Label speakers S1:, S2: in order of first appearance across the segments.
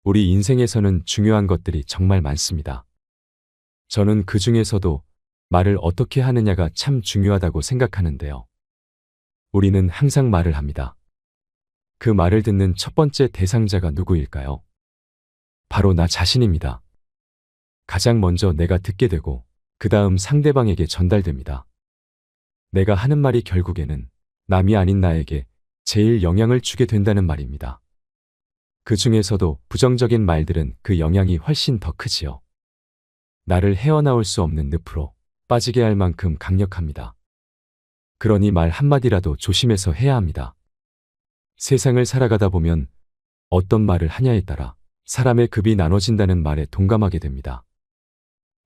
S1: 우리 인생에서는 중요한 것들이 정말 많습니다. 저는 그 중에서도 말을 어떻게 하느냐가 참 중요하다고 생각하는데요. 우리는 항상 말을 합니다. 그 말을 듣는 첫 번째 대상자가 누구일까요? 바로 나 자신입니다. 가장 먼저 내가 듣게 되고 그 다음 상대방에게 전달됩니다. 내가 하는 말이 결국에는 남이 아닌 나에게 제일 영향을 주게 된다는 말입니다. 그 중에서도 부정적인 말들은 그 영향이 훨씬 더 크지요. 나를 헤어나올 수 없는 늪으로 빠지게 할 만큼 강력합니다. 그러니 말 한마디라도 조심해서 해야 합니다. 세상을 살아가다 보면 어떤 말을 하냐에 따라 사람의 급이 나눠진다는 말에 동감하게 됩니다.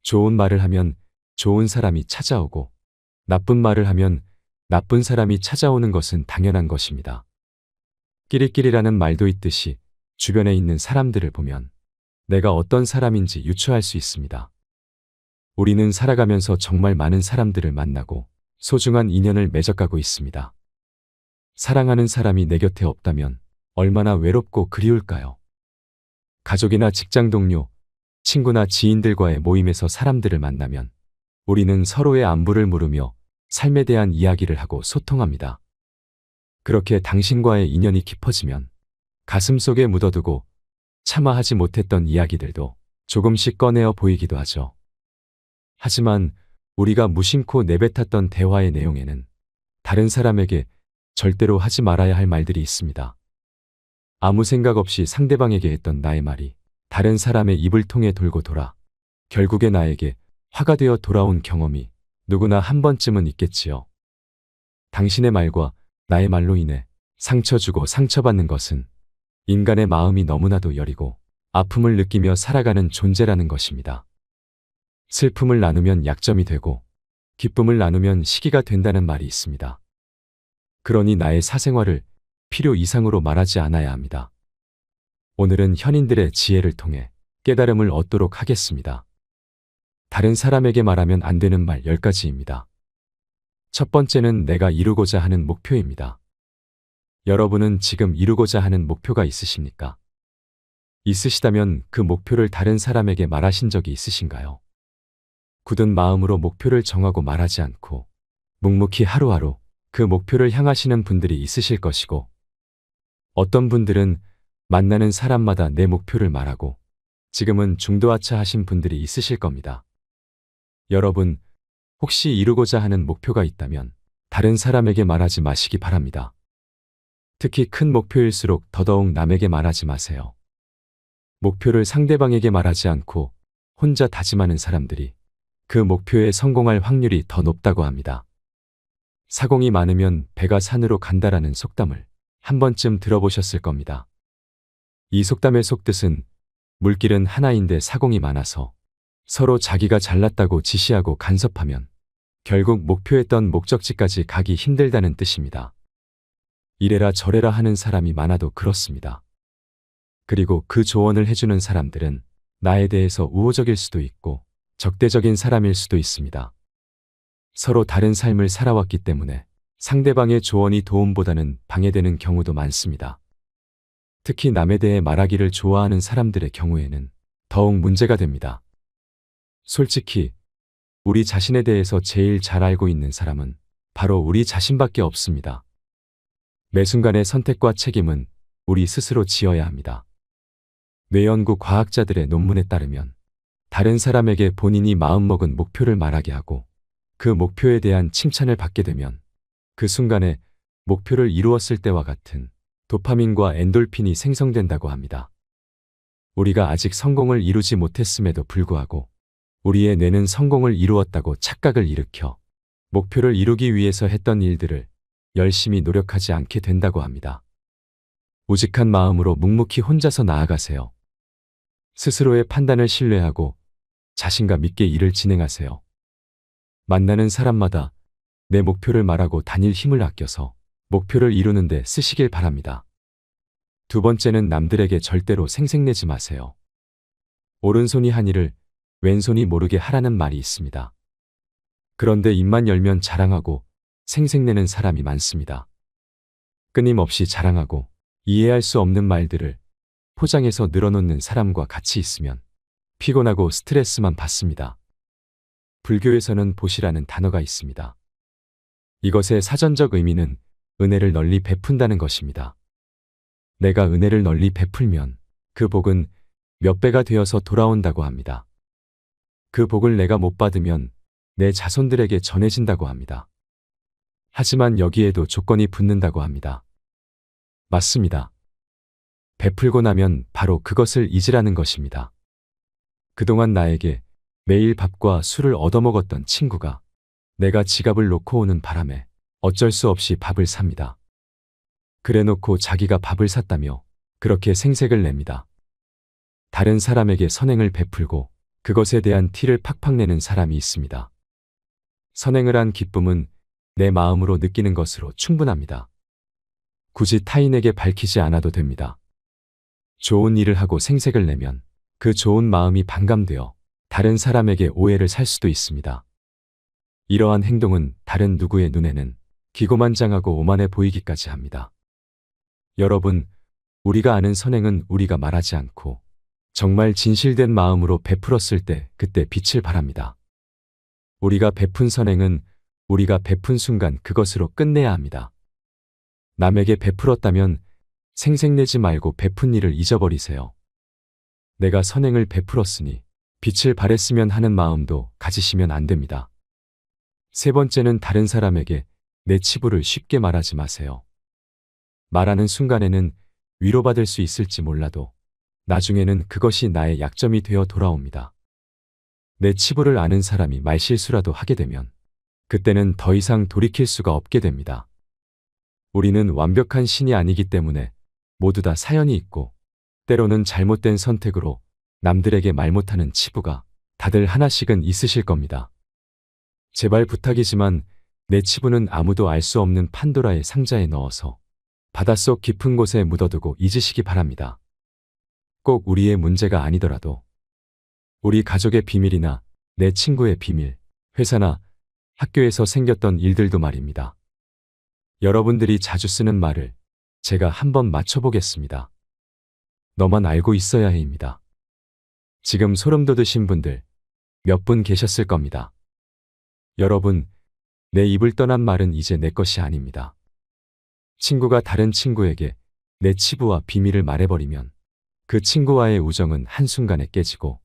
S1: 좋은 말을 하면 좋은 사람이 찾아오고 나쁜 말을 하면 나쁜 사람이 찾아오는 것은 당연한 것입니다. 끼리끼리라는 말도 있듯이 주변에 있는 사람들을 보면 내가 어떤 사람인지 유추할 수 있습니다. 우리는 살아가면서 정말 많은 사람들을 만나고 소중한 인연을 맺어가고 있습니다. 사랑하는 사람이 내 곁에 없다면 얼마나 외롭고 그리울까요? 가족이나 직장 동료, 친구나 지인들과의 모임에서 사람들을 만나면 우리는 서로의 안부를 물으며 삶에 대한 이야기를 하고 소통합니다. 그렇게 당신과의 인연이 깊어지면 가슴속에 묻어두고 차마 하지 못했던 이야기들도 조금씩 꺼내어 보이기도 하죠. 하지만 우리가 무심코 내뱉었던 대화의 내용에는 다른 사람에게 절대로 하지 말아야 할 말들이 있습니다. 아무 생각 없이 상대방에게 했던 나의 말이 다른 사람의 입을 통해 돌고 돌아 결국에 나에게 화가 되어 돌아온 경험이 누구나 한 번쯤은 있겠지요. 당신의 말과 나의 말로 인해 상처 주고 상처받는 것은 인간의 마음이 너무나도 여리고 아픔을 느끼며 살아가는 존재라는 것입니다. 슬픔을 나누면 약점이 되고 기쁨을 나누면 시기가 된다는 말이 있습니다. 그러니 나의 사생활을 필요 이상으로 말하지 않아야 합니다. 오늘은 현인들의 지혜를 통해 깨달음을 얻도록 하겠습니다. 다른 사람에게 말하면 안 되는 말 10가지입니다. 첫 번째는 내가 이루고자 하는 목표입니다. 여러분은 지금 이루고자 하는 목표가 있으십니까? 있으시다면 그 목표를 다른 사람에게 말하신 적이 있으신가요? 굳은 마음으로 목표를 정하고 말하지 않고 묵묵히 하루하루 그 목표를 향하시는 분들이 있으실 것이고, 어떤 분들은 만나는 사람마다 내 목표를 말하고 지금은 중도하차하신 분들이 있으실 겁니다. 여러분, 혹시 이루고자 하는 목표가 있다면 다른 사람에게 말하지 마시기 바랍니다. 특히 큰 목표일수록 더더욱 남에게 말하지 마세요. 목표를 상대방에게 말하지 않고 혼자 다짐하는 사람들이 그 목표에 성공할 확률이 더 높다고 합니다. 사공이 많으면 배가 산으로 간다라는 속담을 한 번쯤 들어보셨을 겁니다. 이 속담의 속뜻은 물길은 하나인데 사공이 많아서 서로 자기가 잘났다고 지시하고 간섭하면 결국 목표했던 목적지까지 가기 힘들다는 뜻입니다. 이래라 저래라 하는 사람이 많아도 그렇습니다. 그리고 그 조언을 해주는 사람들은 나에 대해서 우호적일 수도 있고 적대적인 사람일 수도 있습니다. 서로 다른 삶을 살아왔기 때문에 상대방의 조언이 도움보다는 방해되는 경우도 많습니다. 특히 남에 대해 말하기를 좋아하는 사람들의 경우에는 더욱 문제가 됩니다. 솔직히 우리 자신에 대해서 제일 잘 알고 있는 사람은 바로 우리 자신밖에 없습니다. 매 순간의 선택과 책임은 우리 스스로 지어야 합니다. 뇌연구 과학자들의 논문에 따르면 다른 사람에게 본인이 마음먹은 목표를 말하게 하고 그 목표에 대한 칭찬을 받게 되면 그 순간에 목표를 이루었을 때와 같은 도파민과 엔돌핀이 생성된다고 합니다. 우리가 아직 성공을 이루지 못했음에도 불구하고 우리의 뇌는 성공을 이루었다고 착각을 일으켜 목표를 이루기 위해서 했던 일들을 열심히 노력하지 않게 된다고 합니다. 우직한 마음으로 묵묵히 혼자서 나아가세요. 스스로의 판단을 신뢰하고 자신감 있게 일을 진행하세요. 만나는 사람마다 내 목표를 말하고 다닐 힘을 아껴서 목표를 이루는 데 쓰시길 바랍니다. 두 번째는 남들에게 절대로 생색내지 마세요. 오른손이 한 일을 왼손이 모르게 하라는 말이 있습니다. 그런데 입만 열면 자랑하고 생색내는 사람이 많습니다. 끊임없이 자랑하고 이해할 수 없는 말들을 포장해서 늘어놓는 사람과 같이 있으면 피곤하고 스트레스만 받습니다. 불교에서는 보시라는 단어가 있습니다. 이것의 사전적 의미는 은혜를 널리 베푼다는 것입니다. 내가 은혜를 널리 베풀면 그 복은 몇 배가 되어서 돌아온다고 합니다. 그 복을 내가 못 받으면 내 자손들에게 전해진다고 합니다. 하지만 여기에도 조건이 붙는다고 합니다. 맞습니다. 베풀고 나면 바로 그것을 잊으라는 것입니다. 그동안 나에게 매일 밥과 술을 얻어먹었던 친구가 내가 지갑을 놓고 오는 바람에 어쩔 수 없이 밥을 삽니다. 그래놓고 자기가 밥을 샀다며 그렇게 생색을 냅니다. 다른 사람에게 선행을 베풀고 그것에 대한 티를 팍팍 내는 사람이 있습니다. 선행을 한 기쁨은 내 마음으로 느끼는 것으로 충분합니다. 굳이 타인에게 밝히지 않아도 됩니다. 좋은 일을 하고 생색을 내면 그 좋은 마음이 반감되어 다른 사람에게 오해를 살 수도 있습니다. 이러한 행동은 다른 누구의 눈에는 기고만장하고 오만해 보이기까지 합니다. 여러분, 우리가 아는 선행은 우리가 말하지 않고 정말 진실된 마음으로 베풀었을 때 그때 빛을 발합니다. 우리가 베푼 선행은 우리가 베푼 순간 그것으로 끝내야 합니다. 남에게 베풀었다면 생색내지 말고 베푼 일을 잊어버리세요. 내가 선행을 베풀었으니 빛을 발했으면 하는 마음도 가지시면 안 됩니다. 세 번째는 다른 사람에게 내 치부를 쉽게 말하지 마세요. 말하는 순간에는 위로받을 수 있을지 몰라도 나중에는 그것이 나의 약점이 되어 돌아옵니다. 내 치부를 아는 사람이 말실수라도 하게 되면 그때는 더 이상 돌이킬 수가 없게 됩니다. 우리는 완벽한 신이 아니기 때문에 모두 다 사연이 있고 때로는 잘못된 선택으로 남들에게 말 못하는 치부가 다들 하나씩은 있으실 겁니다. 제발 부탁이지만 내 치부는 아무도 알 수 없는 판도라의 상자에 넣어서 바닷속 깊은 곳에 묻어두고 잊으시기 바랍니다. 꼭 우리의 문제가 아니더라도 우리 가족의 비밀이나 내 친구의 비밀, 회사나 학교에서 생겼던 일들도 말입니다. 여러분들이 자주 쓰는 말을 제가 한번 맞춰보겠습니다. 너만 알고 있어야 해입니다. 지금 소름 돋으신 분들 몇 분 계셨을 겁니다. 여러분, 내 입을 떠난 말은 이제 내 것이 아닙니다. 친구가 다른 친구에게 내 치부와 비밀을 말해버리면 그 친구와의 우정은 한순간에 깨지고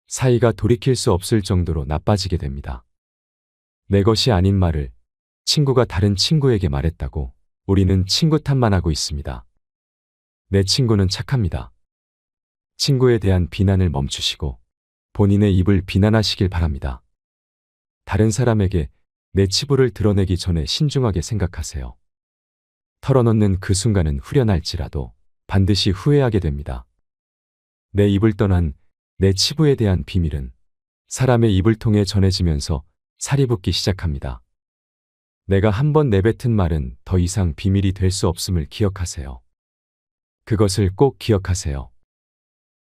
S1: 사이가 돌이킬 수 없을 정도로 나빠지게 됩니다. 내 것이 아닌 말을 친구가 다른 친구에게 말했다고 우리는 친구 탓만 하고 있습니다. 내 친구는 착합니다. 친구에 대한 비난을 멈추시고 본인의 입을 비난하시길 바랍니다. 다른 사람에게 내 치부를 드러내기 전에 신중하게 생각하세요. 털어놓는 그 순간은 후련할지라도 반드시 후회하게 됩니다. 내 입을 떠난 내 치부에 대한 비밀은 사람의 입을 통해 전해지면서 살이 붙기 시작합니다. 내가 한번 내뱉은 말은 더 이상 비밀이 될 수 없음을 기억하세요. 그것을 꼭 기억하세요.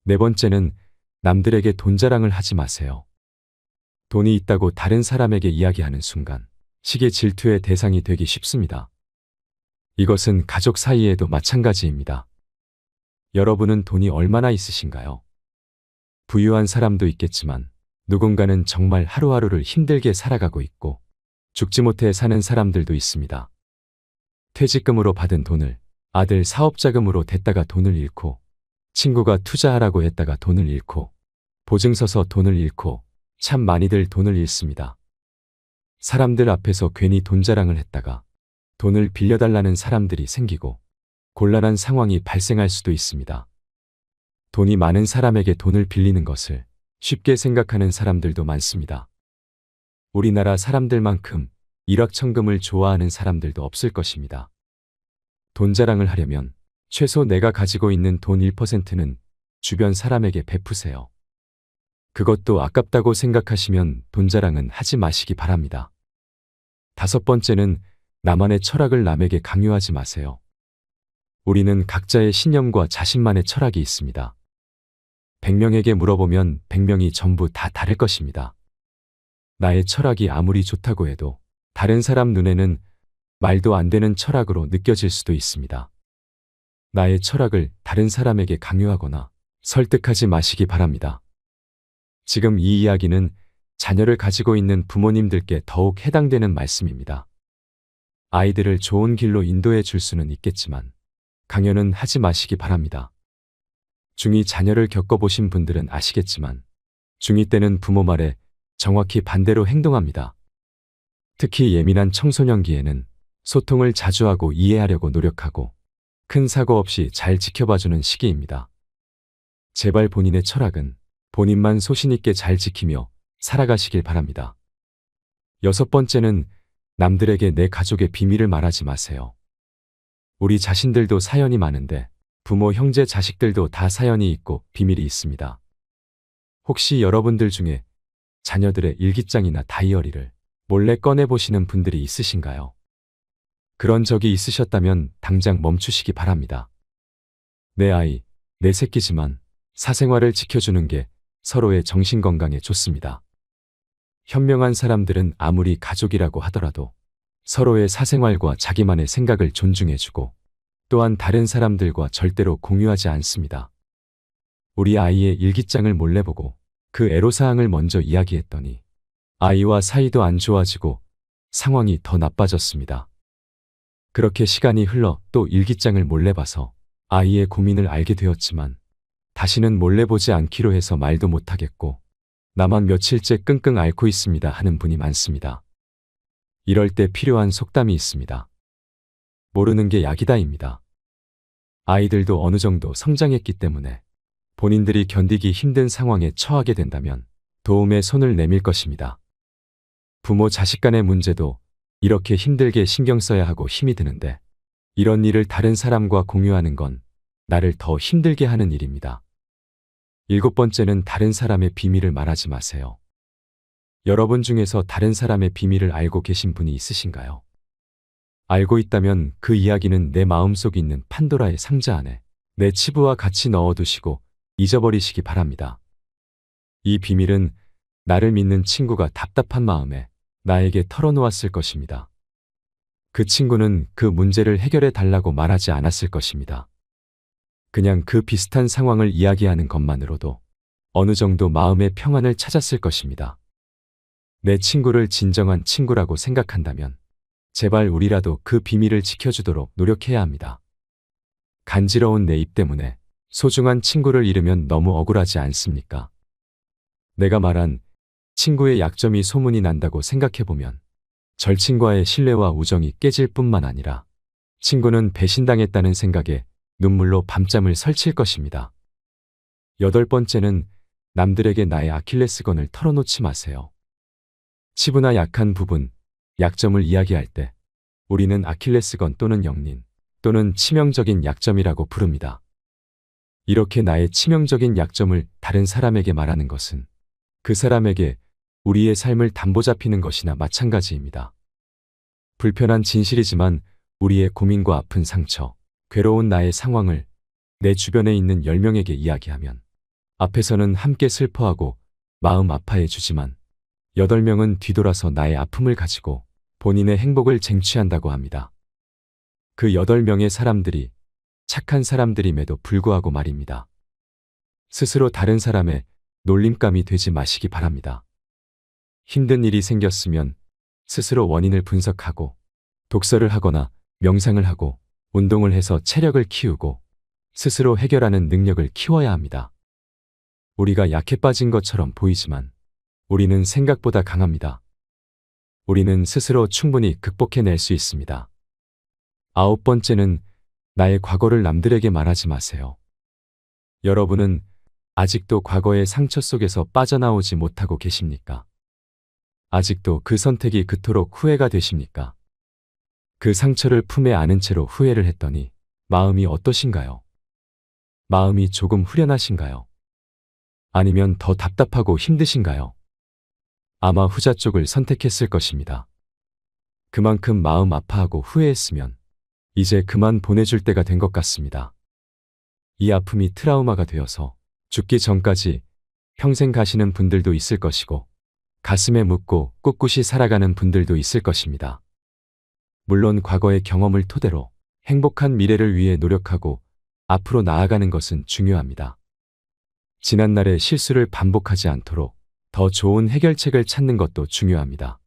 S1: 네 번째는 남들에게 돈 자랑을 하지 마세요. 돈이 있다고 다른 사람에게 이야기하는 순간 시기 질투의 대상이 되기 쉽습니다. 이것은 가족 사이에도 마찬가지입니다. 여러분은 돈이 얼마나 있으신가요? 부유한 사람도 있겠지만 누군가는 정말 하루하루를 힘들게 살아가고 있고 죽지 못해 사는 사람들도 있습니다. 퇴직금으로 받은 돈을 아들 사업자금으로 댔다가 돈을 잃고 친구가 투자하라고 했다가 돈을 잃고 보증 서서 돈을 잃고 참 많이들 돈을 잃습니다. 사람들 앞에서 괜히 돈 자랑을 했다가 돈을 빌려달라는 사람들이 생기고 곤란한 상황이 발생할 수도 있습니다. 돈이 많은 사람에게 돈을 빌리는 것을 쉽게 생각하는 사람들도 많습니다. 우리나라 사람들만큼 일확천금을 좋아하는 사람들도 없을 것입니다. 돈 자랑을 하려면 최소 내가 가지고 있는 돈 1%는 주변 사람에게 베푸세요. 그것도 아깝다고 생각하시면 돈 자랑은 하지 마시기 바랍니다. 다섯 번째는 나만의 철학을 남에게 강요하지 마세요. 우리는 각자의 신념과 자신만의 철학이 있습니다. 100명에게 물어보면 100명이 전부 다 다를 것입니다. 나의 철학이 아무리 좋다고 해도 다른 사람 눈에는 말도 안 되는 철학으로 느껴질 수도 있습니다. 나의 철학을 다른 사람에게 강요하거나 설득하지 마시기 바랍니다. 지금 이 이야기는 자녀를 가지고 있는 부모님들께 더욱 해당되는 말씀입니다. 아이들을 좋은 길로 인도해 줄 수는 있겠지만 강요는 하지 마시기 바랍니다. 중2 자녀를 겪어보신 분들은 아시겠지만 중2 때는 부모 말에 정확히 반대로 행동합니다. 특히 예민한 청소년기에는 소통을 자주 하고 이해하려고 노력하고 큰 사고 없이 잘 지켜봐주는 시기입니다. 제발 본인의 철학은 본인만 소신 있게 잘 지키며 살아가시길 바랍니다. 6번째는 남들에게 내 가족의 비밀을 말하지 마세요. 우리 자신들도 사연이 많은데 부모, 형제, 자식들도 다 사연이 있고 비밀이 있습니다. 혹시 여러분들 중에 자녀들의 일기장이나 다이어리를 몰래 꺼내보시는 분들이 있으신가요? 그런 적이 있으셨다면 당장 멈추시기 바랍니다. 내 아이, 내 새끼지만 사생활을 지켜주는 게 서로의 정신건강에 좋습니다. 현명한 사람들은 아무리 가족이라고 하더라도 서로의 사생활과 자기만의 생각을 존중해주고 또한 다른 사람들과 절대로 공유하지 않습니다. 우리 아이의 일기장을 몰래 보고 그 애로사항을 먼저 이야기했더니 아이와 사이도 안 좋아지고 상황이 더 나빠졌습니다. 그렇게 시간이 흘러 또 일기장을 몰래 봐서 아이의 고민을 알게 되었지만 다시는 몰래 보지 않기로 해서 말도 못하겠고 나만 며칠째 끙끙 앓고 있습니다 하는 분이 많습니다. 이럴 때 필요한 속담이 있습니다. 모르는 게 약이다입니다. 아이들도 어느 정도 성장했기 때문에 본인들이 견디기 힘든 상황에 처하게 된다면 도움의 손을 내밀 것입니다. 부모 자식 간의 문제도 이렇게 힘들게 신경 써야 하고 힘이 드는데 이런 일을 다른 사람과 공유하는 건 나를 더 힘들게 하는 일입니다. 7번째는 다른 사람의 비밀을 말하지 마세요. 여러분 중에서 다른 사람의 비밀을 알고 계신 분이 있으신가요? 알고 있다면 그 이야기는 내 마음속에 있는 판도라의 상자 안에 내 치부와 같이 넣어두시고 잊어버리시기 바랍니다. 이 비밀은 나를 믿는 친구가 답답한 마음에 나에게 털어놓았을 것입니다. 그 친구는 그 문제를 해결해 달라고 말하지 않았을 것입니다. 그냥 그 비슷한 상황을 이야기하는 것만으로도 어느 정도 마음의 평안을 찾았을 것입니다. 내 친구를 진정한 친구라고 생각한다면 제발 우리라도 그 비밀을 지켜주도록 노력해야 합니다. 간지러운 내 입 때문에 소중한 친구를 잃으면 너무 억울하지 않습니까? 내가 말한 친구의 약점이 소문이 난다고 생각해보면 절친과의 신뢰와 우정이 깨질 뿐만 아니라 친구는 배신당했다는 생각에 눈물로 밤잠을 설칠 것입니다. 8번째는 남들에게 나의 아킬레스건을 털어놓지 마세요. 치부나 약한 부분, 약점을 이야기할 때 우리는 아킬레스건 또는 역린 또는 치명적인 약점이라고 부릅니다. 이렇게 나의 치명적인 약점을 다른 사람에게 말하는 것은 그 사람에게 우리의 삶을 담보잡히는 것이나 마찬가지입니다. 불편한 진실이지만 우리의 고민과 아픈 상처, 괴로운 나의 상황을 내 주변에 있는 10명에게 이야기하면 앞에서는 함께 슬퍼하고 마음 아파해 주지만 8명은 뒤돌아서 나의 아픔을 가지고 본인의 행복을 쟁취한다고 합니다. 그 8명의 사람들이 착한 사람들임에도 불구하고 말입니다. 스스로 다른 사람의 놀림감이 되지 마시기 바랍니다. 힘든 일이 생겼으면 스스로 원인을 분석하고 독서를 하거나 명상을 하고 운동을 해서 체력을 키우고 스스로 해결하는 능력을 키워야 합니다. 우리가 약해 빠진 것처럼 보이지만 우리는 생각보다 강합니다. 우리는 스스로 충분히 극복해낼 수 있습니다. 9번째는 나의 과거를 남들에게 말하지 마세요. 여러분은 아직도 과거의 상처 속에서 빠져나오지 못하고 계십니까? 아직도 그 선택이 그토록 후회가 되십니까? 그 상처를 품에 안은 채로 후회를 했더니 마음이 어떠신가요? 마음이 조금 후련하신가요? 아니면 더 답답하고 힘드신가요? 아마 후자 쪽을 선택했을 것입니다. 그만큼 마음 아파하고 후회했으면 이제 그만 보내줄 때가 된 것 같습니다. 이 아픔이 트라우마가 되어서 죽기 전까지 평생 가시는 분들도 있을 것이고 가슴에 묻고 꿋꿋이 살아가는 분들도 있을 것입니다. 물론 과거의 경험을 토대로 행복한 미래를 위해 노력하고 앞으로 나아가는 것은 중요합니다. 지난날의 실수를 반복하지 않도록 더 좋은 해결책을 찾는 것도 중요합니다.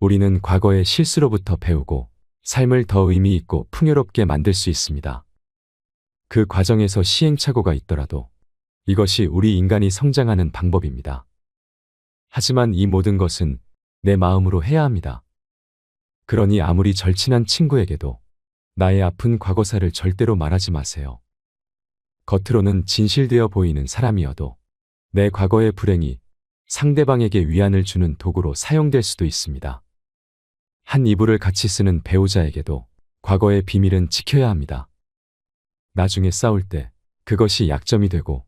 S1: 우리는 과거의 실수로부터 배우고 삶을 더 의미 있고 풍요롭게 만들 수 있습니다. 그 과정에서 시행착오가 있더라도 이것이 우리 인간이 성장하는 방법입니다. 하지만 이 모든 것은 내 마음으로 해야 합니다. 그러니 아무리 절친한 친구에게도 나의 아픈 과거사를 절대로 말하지 마세요. 겉으로는 진실되어 보이는 사람이어도 내 과거의 불행이 상대방에게 위안을 주는 도구로 사용될 수도 있습니다. 한 이불을 같이 쓰는 배우자에게도 과거의 비밀은 지켜야 합니다. 나중에 싸울 때 그것이 약점이 되고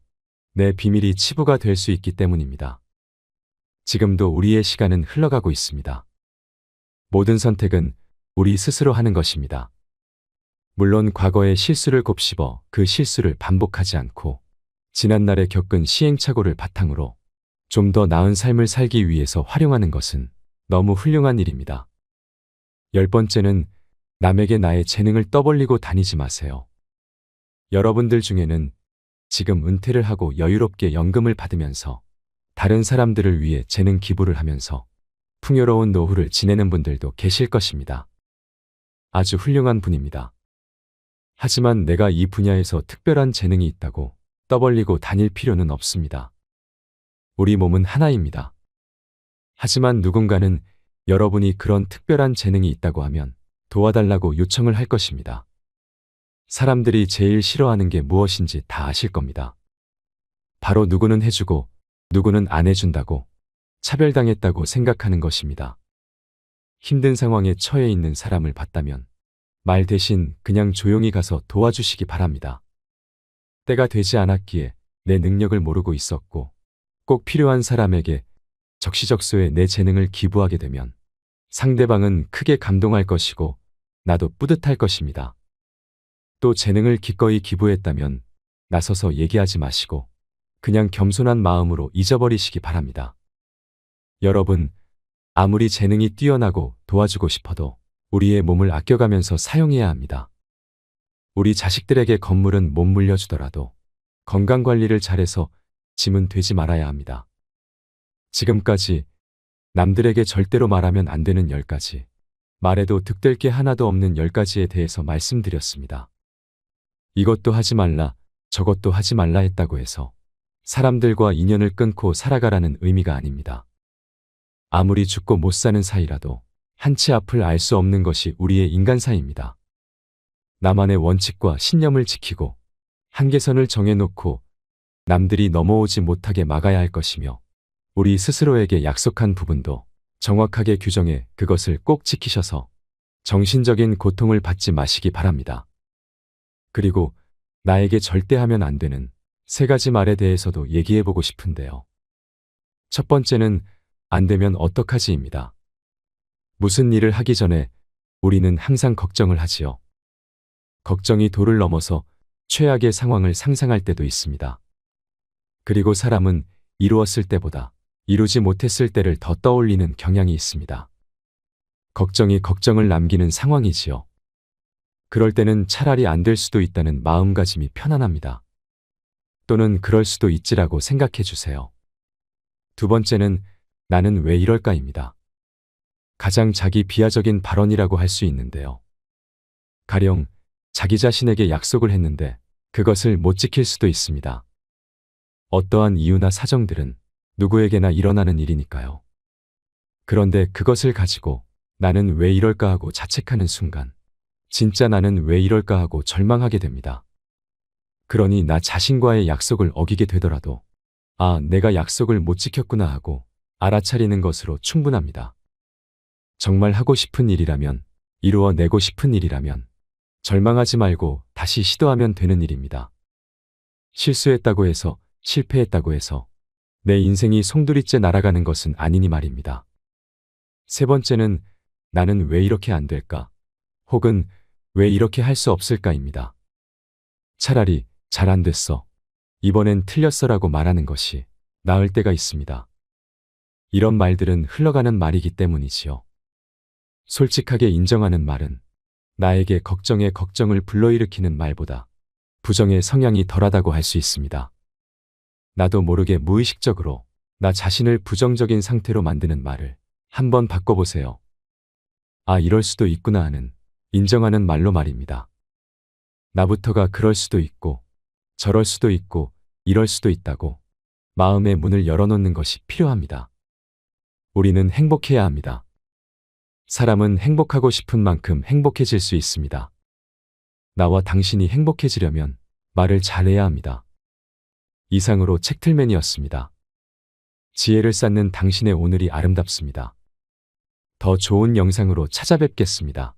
S1: 내 비밀이 치부가 될 수 있기 때문입니다. 지금도 우리의 시간은 흘러가고 있습니다. 모든 선택은 우리 스스로 하는 것입니다. 물론 과거의 실수를 곱씹어 그 실수를 반복하지 않고 지난날에 겪은 시행착오를 바탕으로 좀 더 나은 삶을 살기 위해서 활용하는 것은 너무 훌륭한 일입니다. 10번째는 남에게 나의 재능을 떠벌리고 다니지 마세요. 여러분들 중에는 지금 은퇴를 하고 여유롭게 연금을 받으면서 다른 사람들을 위해 재능 기부를 하면서 풍요로운 노후를 지내는 분들도 계실 것입니다. 아주 훌륭한 분입니다. 하지만 내가 이 분야에서 특별한 재능이 있다고 떠벌리고 다닐 필요는 없습니다. 우리 몸은 하나입니다. 하지만 누군가는 여러분이 그런 특별한 재능이 있다고 하면 도와달라고 요청을 할 것입니다. 사람들이 제일 싫어하는 게 무엇인지 다 아실 겁니다. 바로 누구는 해주고 누구는 안 해준다고 차별당했다고 생각하는 것입니다. 힘든 상황에 처해 있는 사람을 봤다면 말 대신 그냥 조용히 가서 도와주시기 바랍니다. 때가 되지 않았기에 내 능력을 모르고 있었고 꼭 필요한 사람에게 적시적소에 내 재능을 기부하게 되면 상대방은 크게 감동할 것이고 나도 뿌듯할 것입니다. 또 재능을 기꺼이 기부했다면 나서서 얘기하지 마시고 그냥 겸손한 마음으로 잊어버리시기 바랍니다. 여러분, 아무리 재능이 뛰어나고 도와주고 싶어도 우리의 몸을 아껴가면서 사용해야 합니다. 우리 자식들에게 건물은 못 물려주더라도 건강관리를 잘해서 짐은 되지 말아야 합니다. 지금까지 남들에게 절대로 말하면 안 되는 10가지, 말해도 득될 게 하나도 없는 10가지에 대해서 말씀드렸습니다. 이것도 하지 말라, 저것도 하지 말라 했다고 해서 사람들과 인연을 끊고 살아가라는 의미가 아닙니다. 아무리 죽고 못 사는 사이라도 한치 앞을 알 수 없는 것이 우리의 인간사입니다. 나만의 원칙과 신념을 지키고 한계선을 정해놓고 남들이 넘어오지 못하게 막아야 할 것이며 우리 스스로에게 약속한 부분도 정확하게 규정해 그것을 꼭 지키셔서 정신적인 고통을 받지 마시기 바랍니다. 그리고 나에게 절대 하면 안 되는 3가지 말에 대해서도 얘기해보고 싶은데요. 첫 번째는 안 되면 어떡하지입니다. 무슨 일을 하기 전에 우리는 항상 걱정을 하지요. 걱정이 도를 넘어서 최악의 상황을 상상할 때도 있습니다. 그리고 사람은 이루었을 때보다 이루지 못했을 때를 더 떠올리는 경향이 있습니다. 걱정이 걱정을 남기는 상황이지요. 그럴 때는 차라리 안 될 수도 있다는 마음가짐이 편안합니다. 또는 그럴 수도 있지라고 생각해 주세요. 두 번째는 나는 왜 이럴까입니다. 가장 자기 비하적인 발언이라고 할 수 있는데요. 가령 자기 자신에게 약속을 했는데 그것을 못 지킬 수도 있습니다. 어떠한 이유나 사정들은 누구에게나 일어나는 일이니까요. 그런데 그것을 가지고 나는 왜 이럴까 하고 자책하는 순간 진짜 나는 왜 이럴까 하고 절망하게 됩니다. 그러니 나 자신과의 약속을 어기게 되더라도 아, 내가 약속을 못 지켰구나 하고 알아차리는 것으로 충분합니다. 정말 하고 싶은 일이라면, 이루어내고 싶은 일이라면 절망하지 말고 다시 시도하면 되는 일입니다. 실수했다고 해서, 실패했다고 해서 내 인생이 송두리째 날아가는 것은 아니니 말입니다. 세 번째는 나는 왜 이렇게 안 될까? 혹은 왜 이렇게 할 수 없을까입니다. 차라리 잘 안 됐어. 이번엔 틀렸어라고 말하는 것이 나을 때가 있습니다. 이런 말들은 흘러가는 말이기 때문이지요. 솔직하게 인정하는 말은 나에게 걱정에 걱정을 불러일으키는 말보다 부정의 성향이 덜하다고 할 수 있습니다. 나도 모르게 무의식적으로 나 자신을 부정적인 상태로 만드는 말을 한번 바꿔보세요. 아, 이럴 수도 있구나 하는 인정하는 말로 말입니다. 나부터가 그럴 수도 있고, 저럴 수도 있고, 이럴 수도 있다고 마음의 문을 열어놓는 것이 필요합니다. 우리는 행복해야 합니다. 사람은 행복하고 싶은 만큼 행복해질 수 있습니다. 나와 당신이 행복해지려면 말을 잘해야 합니다. 이상으로 책틀맨이었습니다. 지혜를 쌓는 당신의 오늘이 아름답습니다. 더 좋은 영상으로 찾아뵙겠습니다.